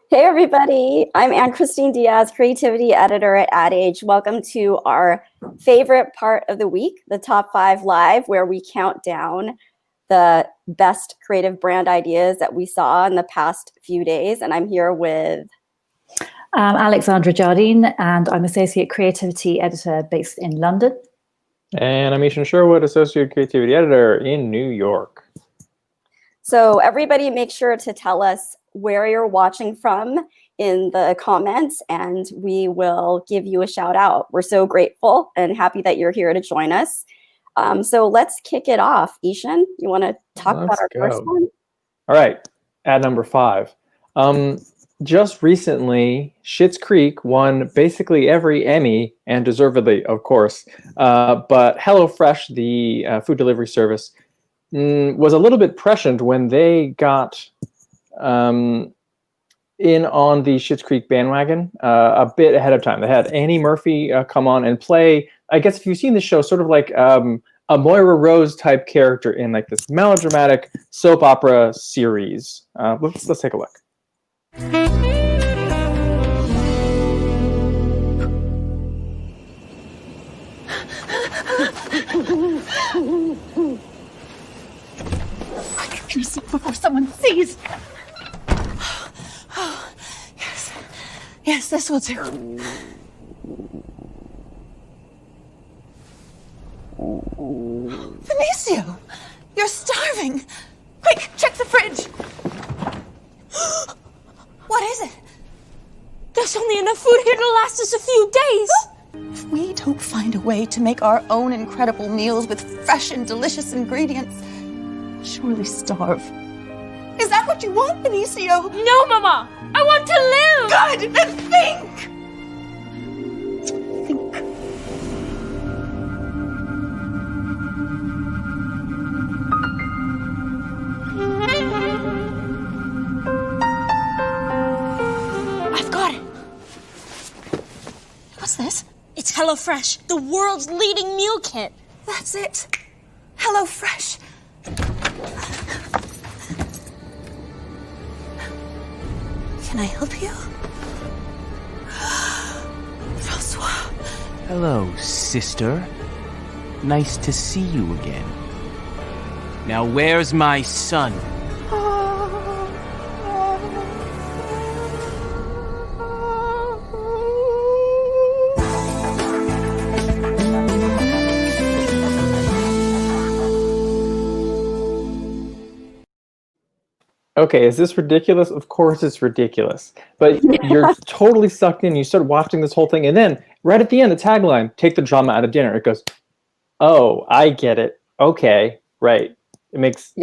Hey everybody, I'm Anne-Christine Diaz, creativity editor at Ad Age. Welcome to our favorite part of the week, the Top 5 Live, where we count down the best creative brand ideas that we saw in the past few days. And I'm here with Alexandra Jardine, and I'm Associate Creativity Editor based in London. And I'm Ishan Sherwood, Associate Creativity Editor in New York. So everybody make sure to tell us where you're watching from in the comments, and we will give you a shout out. We're so grateful and happy that you're here to join us. So let's kick it off. Ishan, you want to talk about our first one? All right, ad number 5. Just recently, Schitt's Creek won basically every Emmy, and deservedly, of course. But HelloFresh, the food delivery service, was a little bit prescient when they got in on the Schitt's Creek bandwagon a bit ahead of time. They had Annie Murphy come on and play, I guess if you've seen the show, sort of like a Moira Rose type character in like this melodramatic soap opera series. Let's take a look. I can see before someone sees. Yes, this will do. Benicio, you're starving. Quick, check the fridge. What is it? There's only enough food here to last us a few days. If we don't find a way to make our own incredible meals with fresh and delicious ingredients, we'll surely starve. Is that what you want, Benicio? No, Mama! I want to live! Good! Then think! Think. I've got it! What's this? It's HelloFresh, the world's leading meal kit. That's it. HelloFresh. Can I help you? Francois. Hello, sister. Nice to see you again. Now where's my son? Okay, is this ridiculous? Of course it's ridiculous. But you're totally sucked in. You start watching this whole thing. And then right at the end, the tagline, take the drama out of dinner. It goes, oh, I get it. Okay, right. It makes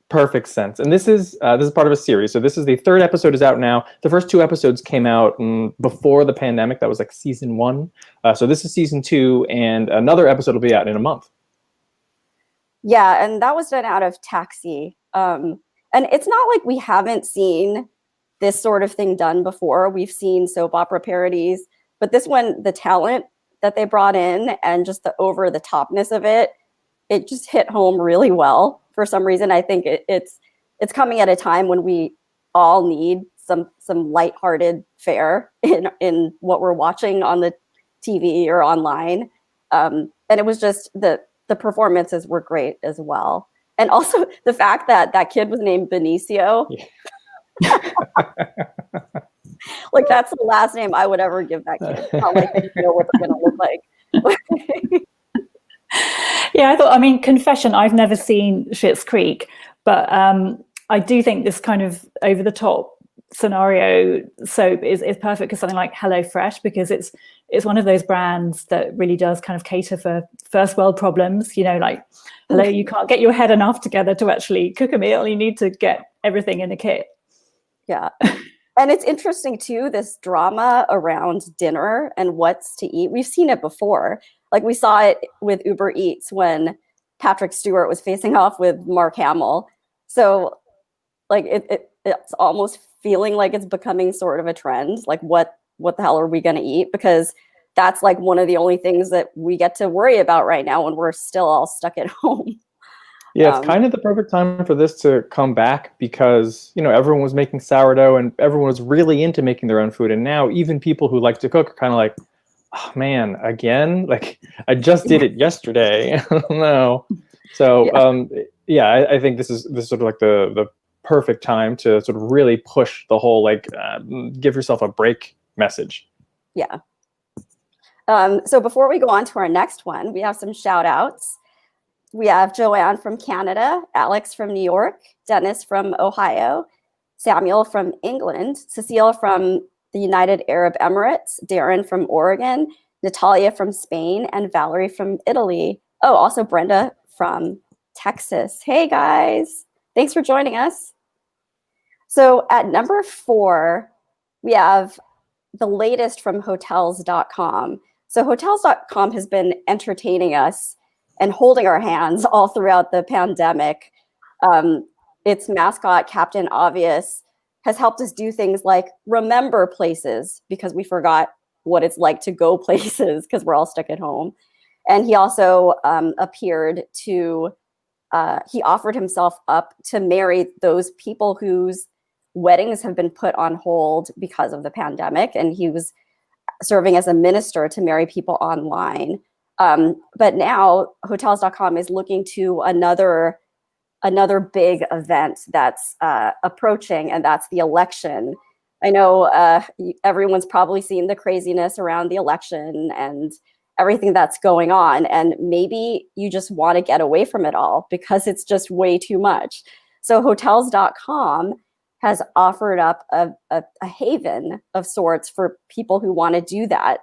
perfect sense. And this is part of a series. So this is the 3rd episode is out now. The first 2 episodes came out before the pandemic. That was like season 1. So this is season 2, and another episode will be out in a month. Yeah, and that was done out of Taxi. And it's not like we haven't seen this sort of thing done before. We've seen soap opera parodies, but this one, the talent that they brought in and just the over-the-topness of it it just hit home really well for some reason. I think it's coming at a time when we all need some lighthearted fare in what we're watching on the TV or online. And it was just the performances were great as well. And also the fact that kid was named Benicio. Yeah. Like that's the last name I would ever give that kid. It's not like they know what they're gonna look like. Yeah, I mean, confession, I've never seen Schitt's Creek, but I do think this kind of over the top scenario soap is perfect for something like HelloFresh, because it's one of those brands that really does kind of cater for first world problems. You know, like, hello, you can't get your head enough together to actually cook a meal. You need to get everything in a kit. Yeah. And it's interesting too, this drama around dinner and what's to eat. We've seen it before. Like we saw it with Uber Eats when Patrick Stewart was facing off with Mark Hamill. So like it's almost feeling like it's becoming sort of a trend. Like what the hell are we going to eat? Because that's like one of the only things that we get to worry about right now when we're still all stuck at home. Yeah, it's kind of the perfect time for this to come back because, you know, everyone was making sourdough and everyone was really into making their own food. And now even people who like to cook are kind of like, oh man, again? Like I just did it yesterday. I don't know. So I think this is sort of like the perfect time to sort of really push the whole like give yourself a break message. Yeah. So before we go on to our next one, we have some shout outs. We have Joanne from Canada, Alex from New York, Dennis from Ohio, Samuel from England, Cecile from the United Arab Emirates, Darren from Oregon, Natalia from Spain, and Valerie from Italy. Oh, also Brenda from Texas. Hey guys, thanks for joining us. So at number 4, we have the latest from Hotels.com. So Hotels.com has been entertaining us and holding our hands all throughout the pandemic. Its mascot, Captain Obvious, has helped us do things like remember places because we forgot what it's like to go places because we're all stuck at home. And he also he offered himself up to marry those people whose weddings have been put on hold because of the pandemic. And he was serving as a minister to marry people online. But now Hotels.com is looking to another big event that's approaching, and that's the election. I know everyone's probably seen the craziness around the election and everything that's going on, and maybe you just want to get away from it all because it's just way too much. So Hotels.com has offered up a haven of sorts for people who want to do that.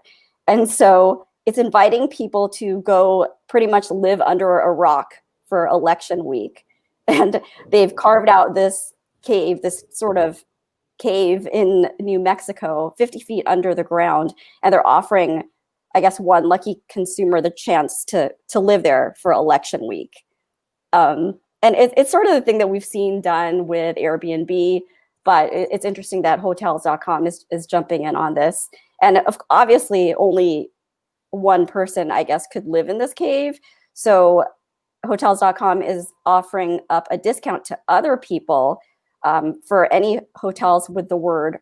And so it's inviting people to go pretty much live under a rock for election week. And they've carved out this cave, this sort of cave in New Mexico, 50 feet under the ground. And they're offering, I guess, one lucky consumer the chance to live there for election week. And it's sort of the thing that we've seen done with Airbnb, but it's interesting that Hotels.com is jumping in on this. And obviously only one person, I guess, could live in this cave. So Hotels.com is offering up a discount to other people for any hotels with the word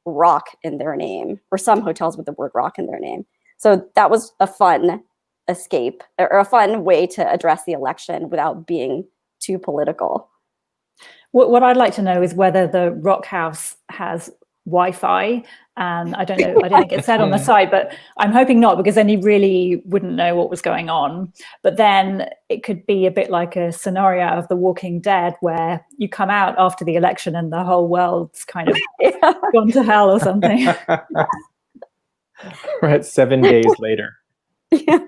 rock in their name, or some hotels with the word rock in their name. So that was a fun escape, or a fun way to address the election without being too political. What I'd like to know is whether the Rock House has Wi-Fi. And I don't know, I don't think it said on the site, but I'm hoping not, because then you really wouldn't know what was going on. But then it could be a bit like a scenario of The Walking Dead, where you come out after the election and the whole world's kind of gone to hell or something. Right, 7 days later. Yeah.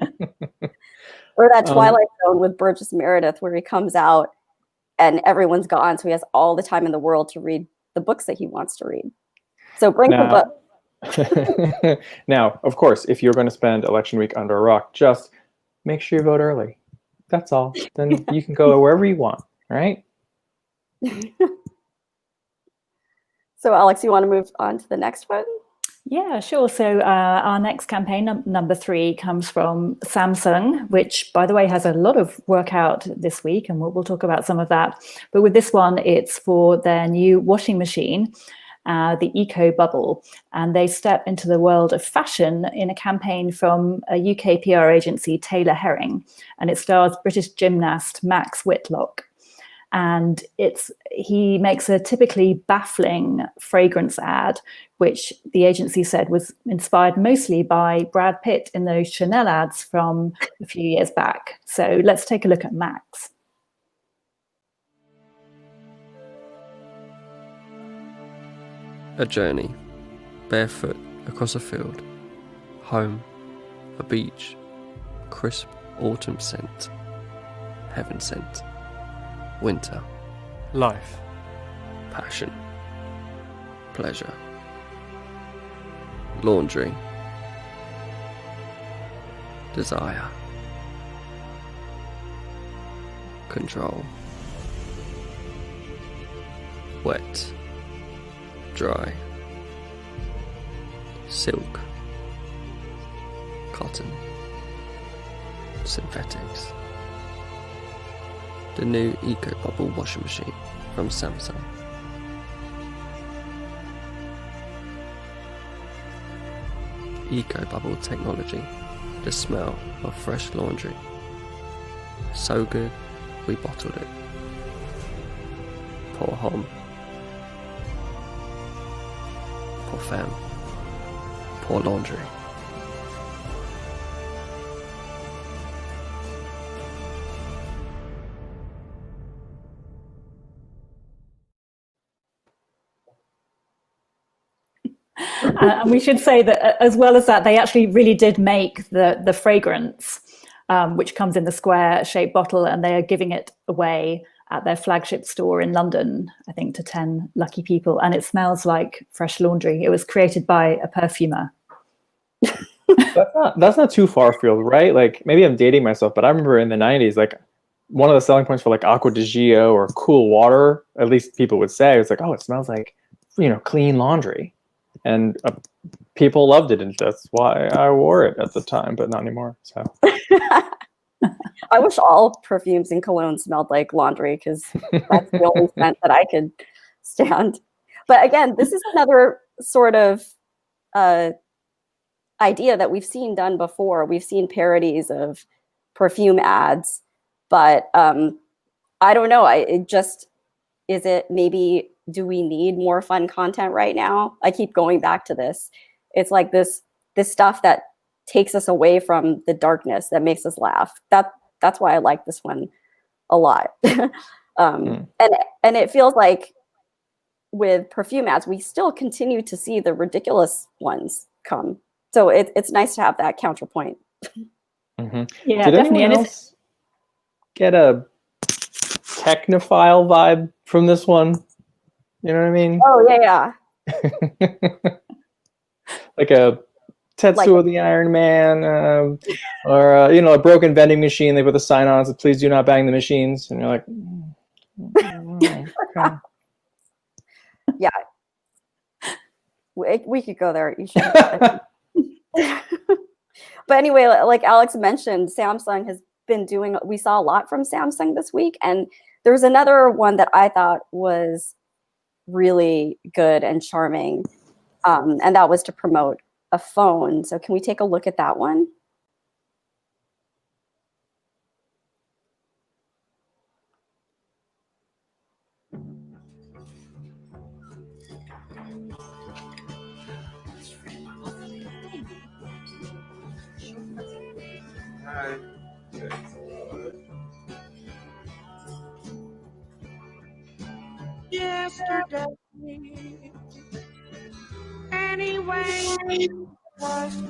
Or that Twilight Zone with Burgess Meredith, where he comes out and everyone's gone, so he has all the time in the world to read the books that he wants to read. So bring the book. Now, of course, if you're going to spend election week under a rock, just make sure you vote early. That's all. Then you can go wherever you want, right? So Alex, you want to move on to the next one? Yeah, sure. So our next campaign, number 3, comes from Samsung, which, by the way, has a lot of work out this week, and we'll talk about some of that. But with this one, it's for their new washing machine, the Eco Bubble, and they step into the world of fashion in a campaign from a UK PR agency, Taylor Herring, and it stars British gymnast Max Whitlock. And he makes a typically baffling fragrance ad, which the agency said was inspired mostly by Brad Pitt in those Chanel ads from a few years back. So let's take a look at Max. A journey, barefoot across a field, home, a beach, crisp autumn scent, heaven sent. Winter, Life. passion, pleasure, laundry, desire, control, wet, dry, silk, cotton, synthetics. The new Eco Bubble washing machine from Samsung. Eco Bubble technology, the smell of fresh laundry. So good, we bottled it. Pour homme. Pour femme. Pour laundry. And we should say that as well as that, they actually really did make the fragrance, which comes in the square-shaped bottle, and they are giving it away at their flagship store in London, I think, to 10 lucky people. And it smells like fresh laundry. It was created by a perfumer. That's not too far afield, right? Like, maybe I'm dating myself, but I remember in the 90s, like, one of the selling points for like Aqua di Gio or cool water, at least people would say, it's like, oh, it smells like, clean laundry. And people loved it, and that's why I wore it at the time, but not anymore. So I wish all perfumes and cologne smelled like laundry, because that's the only scent that I could stand. But again, this is another sort of idea that we've seen done before. We've seen parodies of perfume ads, but I don't know. Is it maybe, do we need more fun content right now? I keep going back to this. It's like this stuff that takes us away from the darkness, that makes us laugh. That's why I like this one a lot. And it feels like with perfume ads, we still continue to see the ridiculous ones come. So it's nice to have that counterpoint. Mm-hmm. Yeah, Did definitely. anyone else get a technophile vibe from this one? You know what I mean? Oh, yeah. Like a Tetsuo the Iron Man, or a broken vending machine. They put the sign on, so please do not bang the machines. And you're like, okay. Yeah. We could go there. You should. But anyway, like Alex mentioned, Samsung has been doing, we saw a lot from Samsung this week, and there's another one that I thought was really good and charming, and that was to promote a phone. So can we take a look at that one? Yesterday, anyway, was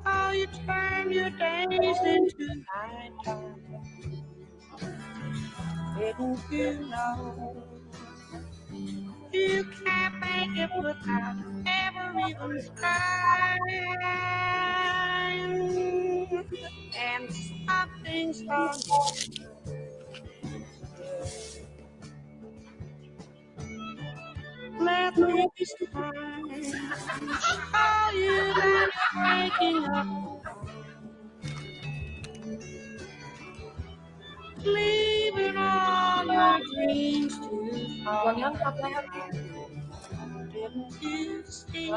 how you turn your days into nighttime. Didn't you know you can't make it without ever even trying? And something's wrong. Maybe sometimes all you got is waking up, leaving all your dreams to fall. Didn't you see?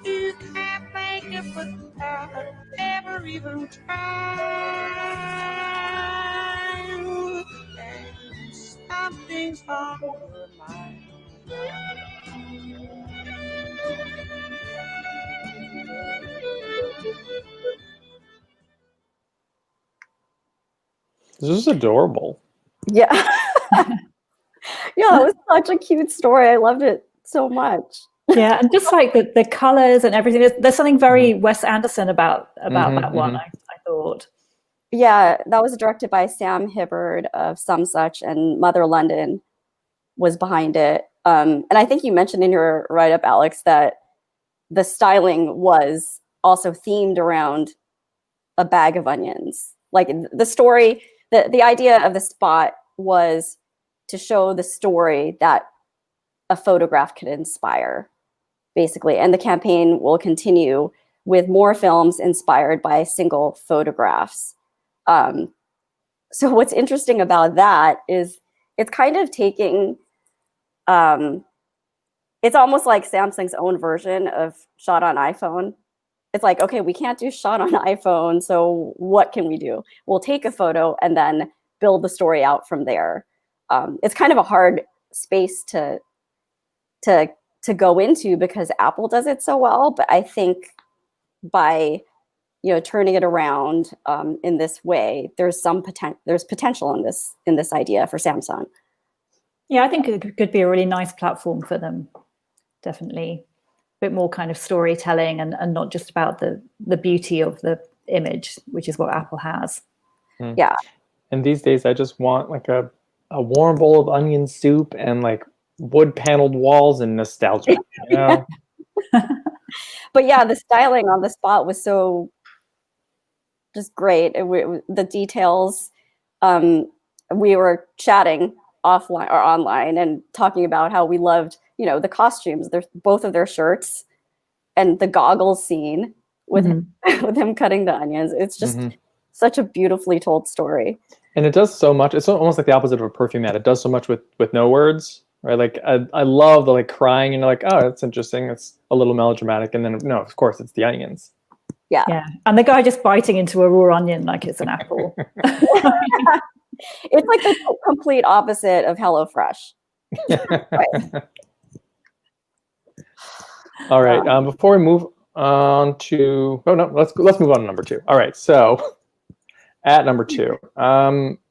You can't make it without ever even trying. And something's on your mind. This is adorable. Yeah. Yeah, it was such a cute story. I loved it so much. Yeah, and just like the colors and everything, there's something very Wes Anderson about that one. I thought. Yeah, that was directed by Sam Hibbard of Some Such, and Mother London was behind it. And I think you mentioned in your write-up, Alex, that the styling was also themed around a bag of onions. Like the story, the idea of the spot was to show the story that a photograph could inspire, basically. And the campaign will continue with more films inspired by single photographs. So what's interesting about that is it's kind of taking, it's almost like Samsung's own version of shot on iPhone. It's like, okay, we can't do shot on iPhone, so what can we do? We'll take a photo and then build the story out from there. It's kind of a hard space to go into because Apple does it so well, but I think by turning it around in this way, there's potential in this idea for Samsung. Yeah, I think it could be a really nice platform for them. Definitely, a bit more kind of storytelling and not just about the beauty of the image, which is what Apple has. Yeah. And these days, I just want like a warm bowl of onion soup and like wood paneled walls and nostalgia. You know? But yeah, the styling on the spot was so just great. The details. We were chatting offline or online and talking about how we loved, the costumes. There's both of their shirts and the goggles scene with with him cutting the onions. It's just such a beautifully told story. And it does so much. It's almost like the opposite of a perfume ad. It does so much with no words, right? Like I love the like crying and you're like, oh, that's interesting. It's a little melodramatic. And then no, of course, it's the onions. Yeah. And the guy just biting into a raw onion like it's an apple. It's like the complete opposite of HelloFresh. Right. All right. Before we move on to let's move on to number 2. All right. So at number 2,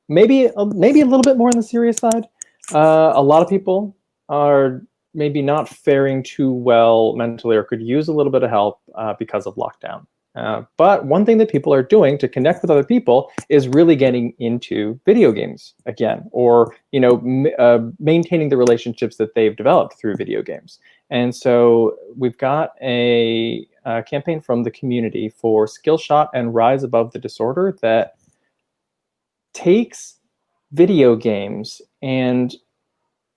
maybe a little bit more on the serious side. A lot of people are maybe not faring too well mentally or could use a little bit of help because of lockdown. But one thing that people are doing to connect with other people is really getting into video games again, or maintaining the relationships that they've developed through video games. And so we've got a campaign from the community for Skillshot and Rise Above the Disorder that takes video games and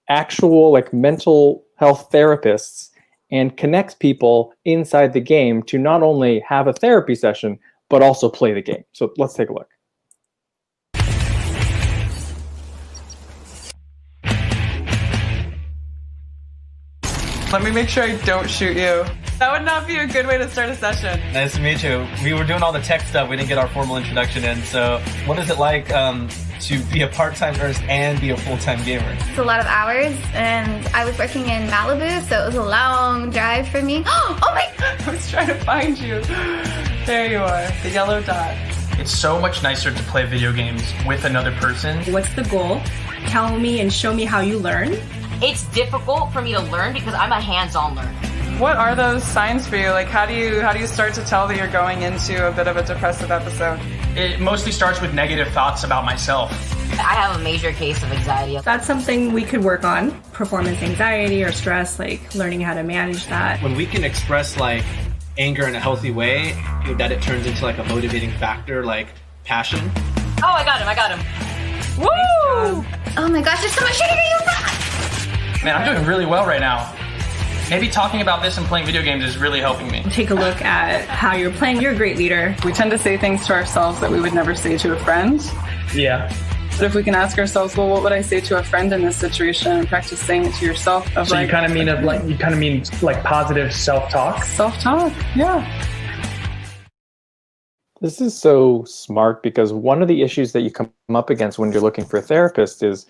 actual like mental health therapists and connects people inside the game to not only have a therapy session, but also play the game. So let's take a look. Let me make sure I don't shoot you. That would not be a good way to start a session. Nice to meet you. We were doing all the tech stuff. We didn't get our formal introduction in. So what is it like to be a part-time nurse and be a full-time gamer? It's a lot of hours, and I was working in Malibu, so it was a long drive for me. Oh my! I was trying to find you. There you are, the yellow dot. It's so much nicer to play video games with another person. What's the goal? Tell me and show me how you learn. It's difficult for me to learn because I'm a hands-on learner. What are those signs for you? Like, how do you start to tell that you're going into a bit of a depressive episode? It mostly starts with negative thoughts about myself. I have a major case of anxiety. That's something we could work on. Performance anxiety or stress, like learning how to manage that. When we can express like anger in a healthy way, that it turns into like a motivating factor, like passion. Oh, I got him. Woo! Oh my gosh, there's so much shooting at you! Man, I'm doing really well right now. Maybe talking about this and playing video games is really helping me. Take a look at how you're playing. You're a great leader. We tend to say things to ourselves that we would never say to a friend. Yeah. But if we can ask ourselves, well, what would I say to a friend in this situation, and practice saying it to yourself. So you kind of mean positive self-talk? Self-talk, yeah. This is so smart, because one of the issues that you come up against when you're looking for a therapist is,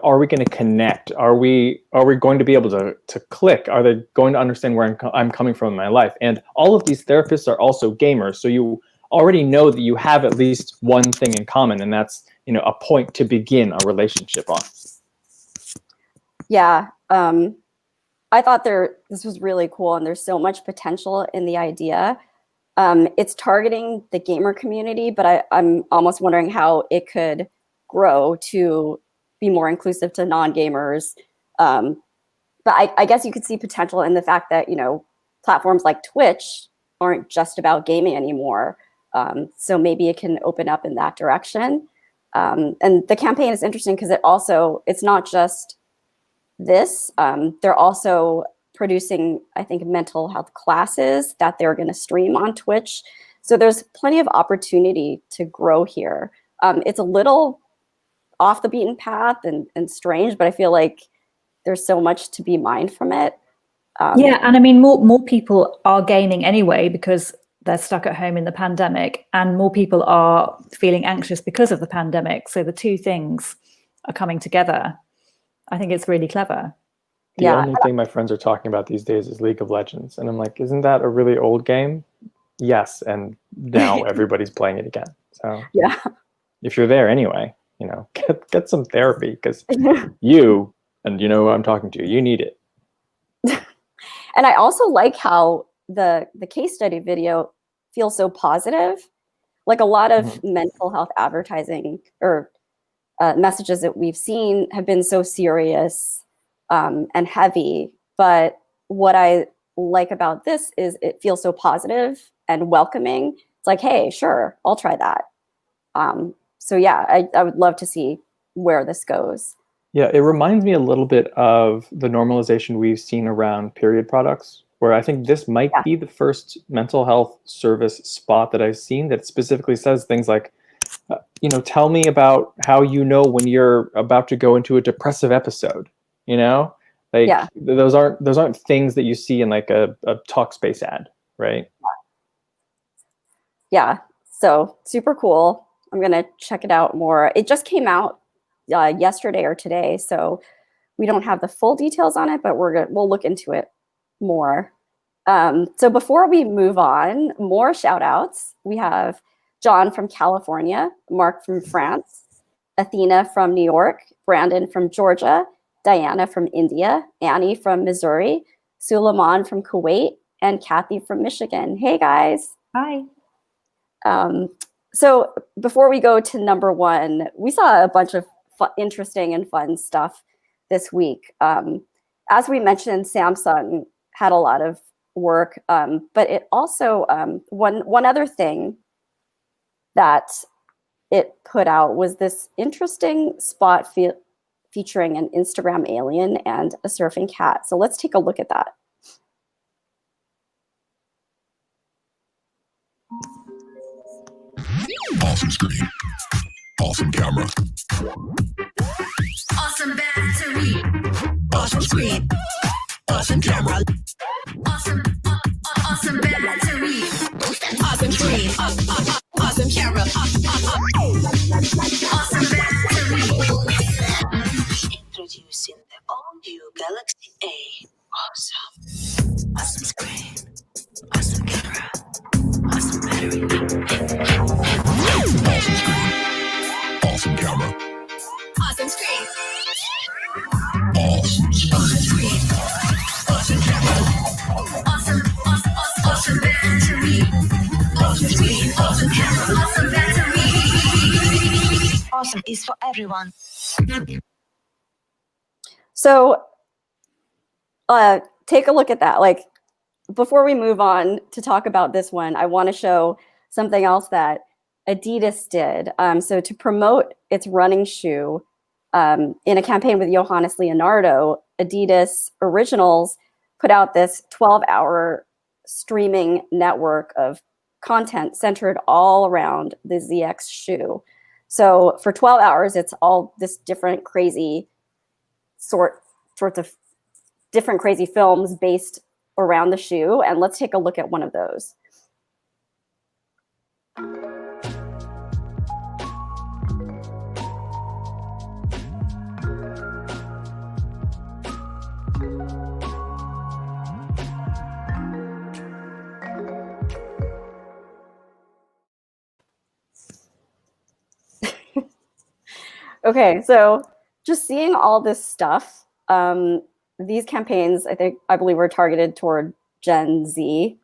are we going to connect? Are we going to be able to click? Are they going to understand where I'm coming from in my life? And all of these therapists are also gamers, so you already know that you have at least one thing in common, and that's a point to begin a relationship on. Yeah, I thought this was really cool, and there's so much potential in the idea. It's targeting the gamer community, but I'm almost wondering how it could grow to be more inclusive to non-gamers. But I guess you could see potential in the fact that, platforms like Twitch aren't just about gaming anymore. So maybe it can open up in that direction. And the campaign is interesting because it's not just this. They're also producing, I think, mental health classes that they're going to stream on Twitch. So there's plenty of opportunity to grow here. It's a little off the beaten path and strange, but I feel like there's so much to be mined from it. Yeah, and I mean, more people are gaming anyway because they're stuck at home in the pandemic, and more people are feeling anxious because of the pandemic. So the two things are coming together. I think it's really clever. The only thing my friends are talking about these days is League of Legends. And I'm like, isn't that a really old game? Yes. And now everybody's playing it again. So yeah, if you're there anyway, get some therapy, because you know who I'm talking to, you need it. And I also like how the case study video feels so positive. Like a lot of mental health advertising or messages that we've seen have been so serious and heavy. But what I like about this is it feels so positive and welcoming. It's like, hey, sure, I'll try that. So yeah, I would love to see where this goes. Yeah, it reminds me a little bit of the normalization we've seen around period products, where I think this might be the first mental health service spot that I've seen that specifically says things like, tell me about how when you're about to go into a depressive episode. Those aren't things that you see in like a Talkspace ad, right? Yeah, so super cool. I'm gonna check it out more. It just came out yesterday or today, so we don't have the full details on it, but we'll look into it more. So before we move on, more shout outs. We have John from California, Mark from France, Athena from New York, Brandon from Georgia, Diana from India, Annie from Missouri, Suleiman from Kuwait, and Kathy from Michigan. Hey guys. Hi. So before we go to number one, we saw a bunch of interesting and fun stuff this week. As we mentioned, Samsung had a lot of work, but it also, one other thing that it put out was this interesting spot featuring an Instagram alien and a surfing cat. So let's take a look at that. Awesome screen. Awesome camera. Awesome battery. Awesome screen. Awesome camera. Awesome battery. Awesome screen. Awesome camera. Awesome battery. Introducing the all-new Galaxy A. Awesome. Awesome screen. Awesome camera. Awesome battery. Awesome screen. Awesome camera. Awesome screen. Awesome screen. Awesome camera. Awesome battery. Awesome screen. Awesome camera. Awesome battery. Awesome is for everyone. So take a look at that. Like, before we move on to talk about this one, I want to show something else that Adidas did. So to promote its running shoe in a campaign with Johannes Leonardo, Adidas Originals put out this 12-hour streaming network of content centered all around the ZX shoe. So for 12 hours, it's all this different crazy sorts of different crazy films based around the shoe. And let's take a look at one of those. Okay, so just seeing all this stuff, these campaigns, I believe, were targeted toward Gen Z,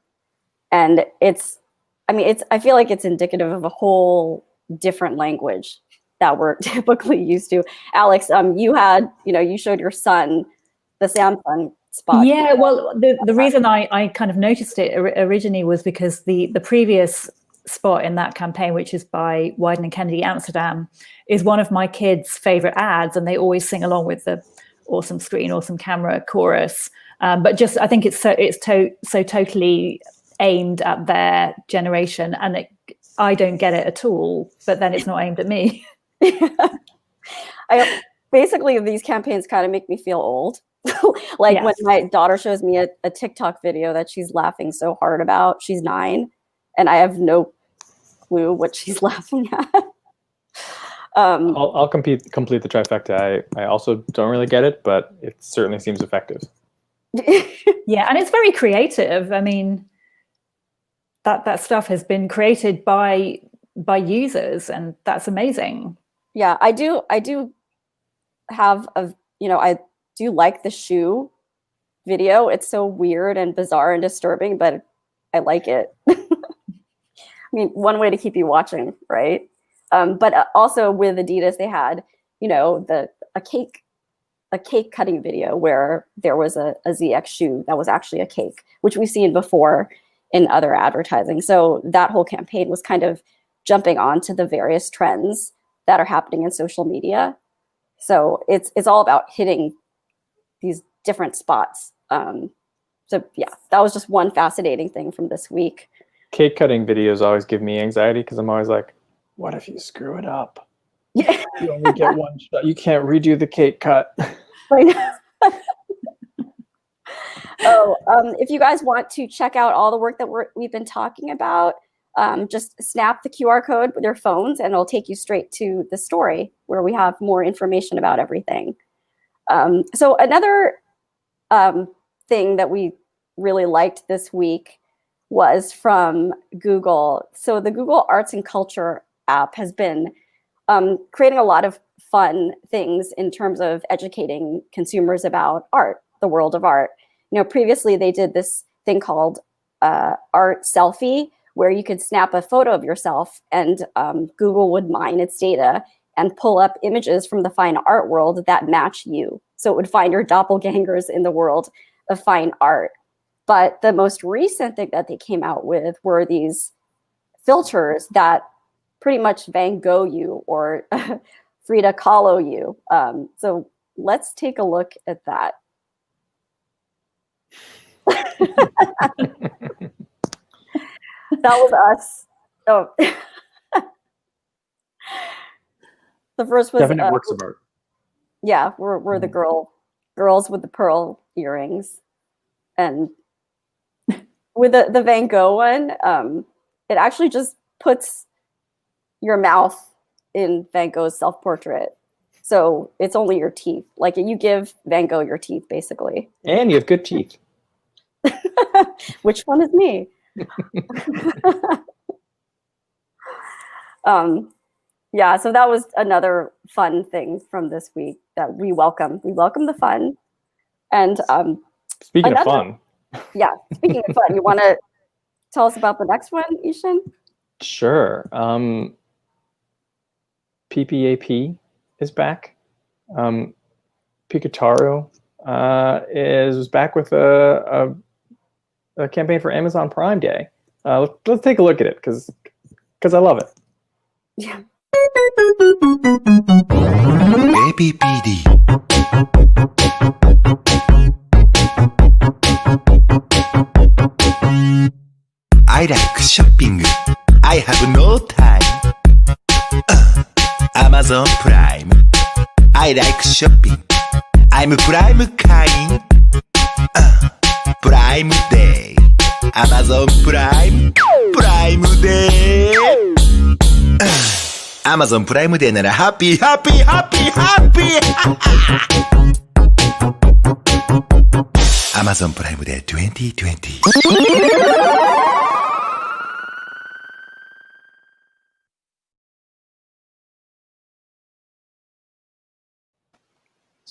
and I feel like it's indicative of a whole different language that we're typically used to. Alex, you showed your son the Samsung spot. Yeah, well, the reason I kind of noticed it originally was because the previous spot in that campaign, which is by Wyden and Kennedy Amsterdam, is one of my kids' favorite ads, and they always sing along with the awesome screen, awesome camera chorus. But just I think it's so totally aimed at their generation, and I don't get it at all. But then it's not aimed at me. Basically, these campaigns kind of make me feel old. Like yes. When my daughter shows me a TikTok video that she's laughing so hard about, she's 9, and I have no clue what she's laughing at. I'll complete the trifecta. I also don't really get it, but it certainly seems effective. Yeah, and it's very creative. I mean, that stuff has been created by users, and that's amazing. Yeah, I do have I do like the shoe video. It's so weird and bizarre and disturbing, but I like it. I mean, one way to keep you watching, right? But also with Adidas, they had, a cake cutting video where there was a ZX shoe that was actually a cake, which we've seen before in other advertising. So that whole campaign was kind of jumping onto the various trends that are happening in social media. So it's all about hitting these different spots. So yeah, that was just one fascinating thing from this week. Cake cutting videos always give me anxiety because I'm always like, what if you screw it up? Yeah. You only get one shot. You can't redo the cake cut. If you guys want to check out all the work that we've been talking about, just snap the QR code with your phones and it'll take you straight to the story where we have more information about everything. So another thing that we really liked this week was from Google. So the Google Arts and Culture app has been creating a lot of fun things in terms of educating consumers about art, the world of art. Previously they did this thing called Art Selfie, where you could snap a photo of yourself and Google would mine its data and pull up images from the fine art world that match you. So it would find your doppelgangers in the world of fine art. But the most recent thing that they came out with were these filters that pretty much Van Gogh you or Frida Kahlo you. So let's take a look at that. That was us. Oh, the first was definite works of art. Yeah, we're the girls with the pearl earrings, and with the Van Gogh one, it actually just puts your mouth in Van Gogh's self-portrait. So it's only your teeth. Like you give Van Gogh your teeth, basically. And you have good teeth. Which one is me? Yeah, so that was another fun thing from this week that we welcome. We welcome the fun. And speaking of fun. Yeah, speaking of fun, you want to tell us about the next one, Ishan? Sure. PPAP is back. Pikataru is back with a campaign for Amazon Prime Day. Let's take a look at it because I love it. Yeah. APPD. Amazon Prime. I like shopping. I'm Prime会員。プライムデー。Amazon Prime。プライムデー。Amazon プライムデーならハッピーハッピーハッピーハッピー。Amazon プライムデー2020。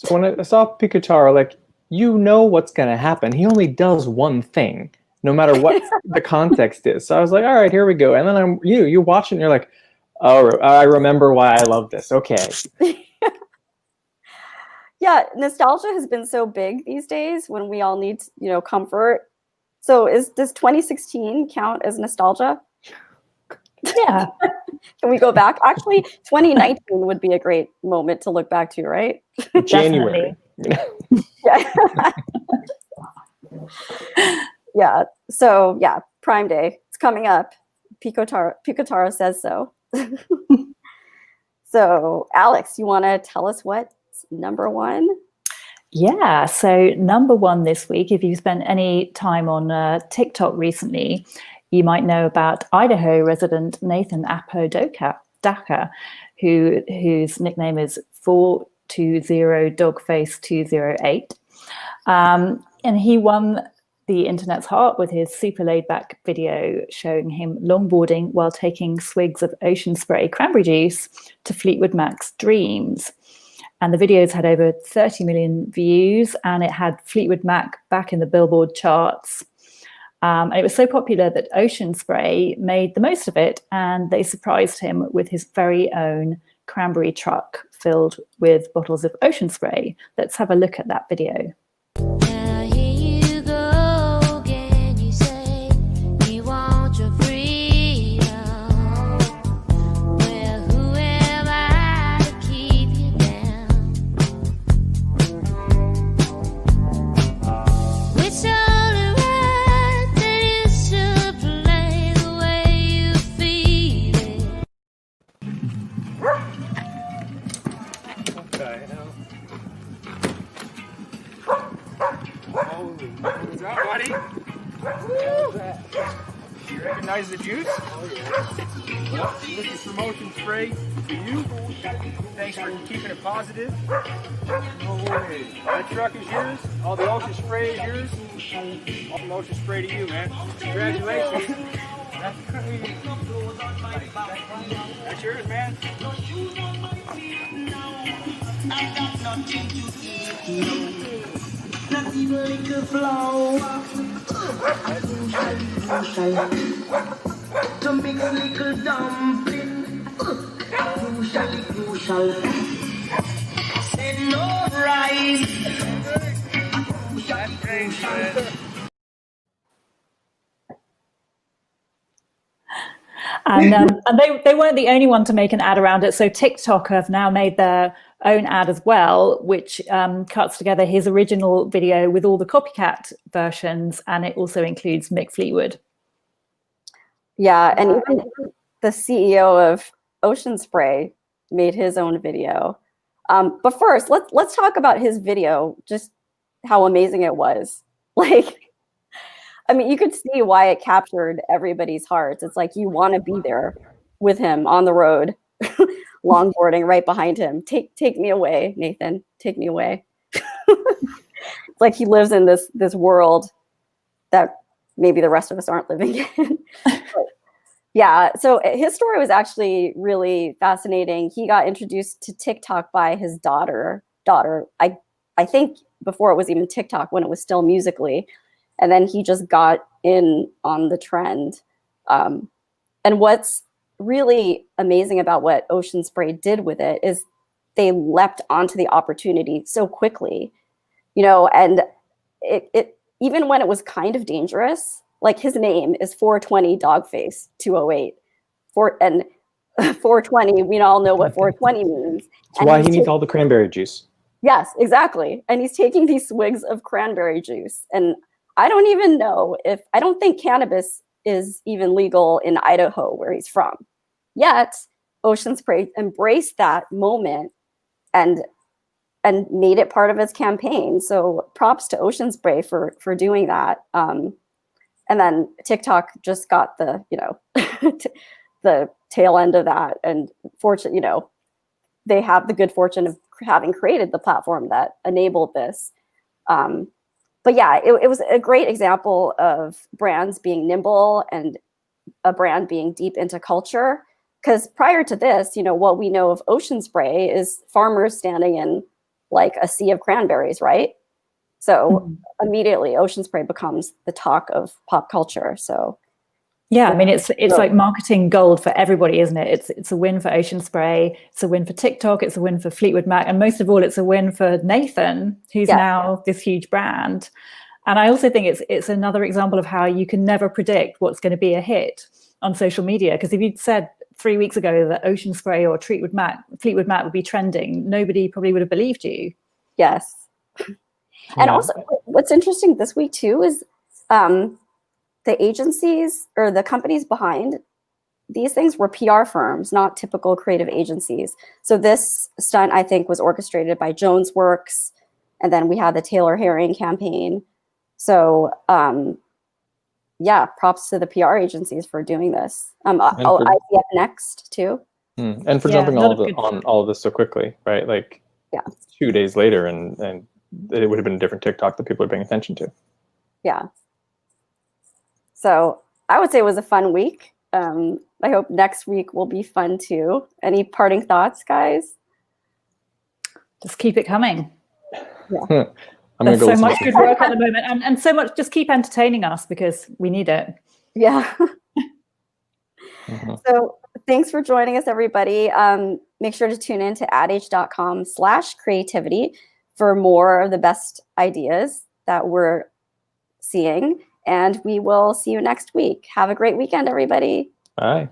So when I saw Pikutaro, like, you know what's going to happen. He only does one thing, no matter what the context is. So I was like, all right, here we go. And then you watch it and you're like, oh, I remember why I love this. Okay. Yeah, nostalgia has been so big these days when we all need, comfort. So does 2016 count as nostalgia? Yeah. Can we go back? Actually, 2019 would be a great moment to look back to, right? January. Yeah. Yeah. So yeah, Prime Day. It's coming up. Pikutaro says so. So Alex, you want to tell us what's number one? Yeah, so number one this week, if you've spent any time on TikTok recently, you might know about Idaho resident Nathan Apodaca, whose nickname is 420 Dogface 208. And he won the internet's heart with his super laid-back video showing him longboarding while taking swigs of ocean spray cranberry juice to Fleetwood Mac's Dreams. And the videos had over 30 million views, and it had Fleetwood Mac back in the Billboard charts. And it was so popular that Ocean Spray made the most of it, and they surprised him with his very own cranberry truck filled with bottles of Ocean Spray. Let's have a look at that video. What's up, buddy? You recognize the juice? Oh, yeah. This is promotion spray for you. Thanks for keeping it positive. No way. That truck is yours. All the ocean spray is yours. All the ocean spray to you, man. Congratulations. That's crazy. That's yours, man. I got nothing to eat. Not even a little flour. To mix a little dumpling. Crucial. Say no rice. And they weren't the only one to make an ad around it. So TikTok have now made their own ad as well, which cuts together his original video with all the copycat versions, and it also includes Mick Fleetwood. Yeah, and even the CEO of Ocean Spray made his own video. But first, let's talk about his video, just how amazing it was. Like, I mean, you could see why it captured everybody's hearts. It's like you want to be there with him on the road, longboarding right behind him. Take me away, Nathan. Take me away. It's like he lives in this world that maybe the rest of us aren't living in. But, yeah, so his story was actually really fascinating. He got introduced to TikTok by his daughter. I think before it was even TikTok, when it was still Musical.ly. And then he just got in on the trend. And what's really amazing about what Ocean Spray did with it is they leapt onto the opportunity so quickly, and it even when it was kind of dangerous, like his name is 420 Dogface 208. 420, we all know what 420 means. That's why he needs all the cranberry juice. Yes, exactly. And he's taking these swigs of cranberry juice. And I don't even know I don't think cannabis is even legal in Idaho, where he's from. Yet, Ocean Spray embraced that moment and made it part of its campaign. So props to Ocean Spray for doing that. And then TikTok just got the, you know, the tail end of that. And fortunately, you know, they have the good fortune of having created the platform that enabled this. But yeah, it was a great example of brands being nimble and a brand being deep into culture. Because prior to this, you know, what we know of Ocean Spray is farmers standing in like a sea of cranberries, right? So immediately Ocean Spray becomes the talk of pop culture. So yeah, I mean, it's like marketing gold for everybody, isn't it? It's a win for Ocean Spray, it's a win for TikTok, it's a win for Fleetwood Mac, and most of all, it's a win for Nathan, who's now this huge brand. And I also think it's another example of how you can never predict what's going to be a hit on social media. Because if you'd said 3 weeks ago that Ocean Spray or Fleetwood Mac would be trending, nobody probably would have believed you. Yes. And also, what's interesting this week too is the agencies or the companies behind these things were PR firms, not typical creative agencies. So this stunt, I think, was orchestrated by Jones Works, and then we had the Taylor Herring campaign. So yeah, props to the PR agencies for doing this. IVF Next too. And for jumping on all of this so quickly, right? Like 2 days later, and it would have been a different TikTok that people are paying attention to. Yeah. So I would say it was a fun week. I hope next week will be fun too. Any parting thoughts, guys? Just keep it coming. Yeah. There's so much good work at the moment, and so much. Just keep entertaining us because we need it. Yeah. So thanks for joining us, everybody. Make sure to tune in to adage.com/creativity for more of the best ideas that we're seeing. And we will see you next week. Have a great weekend, everybody. Bye.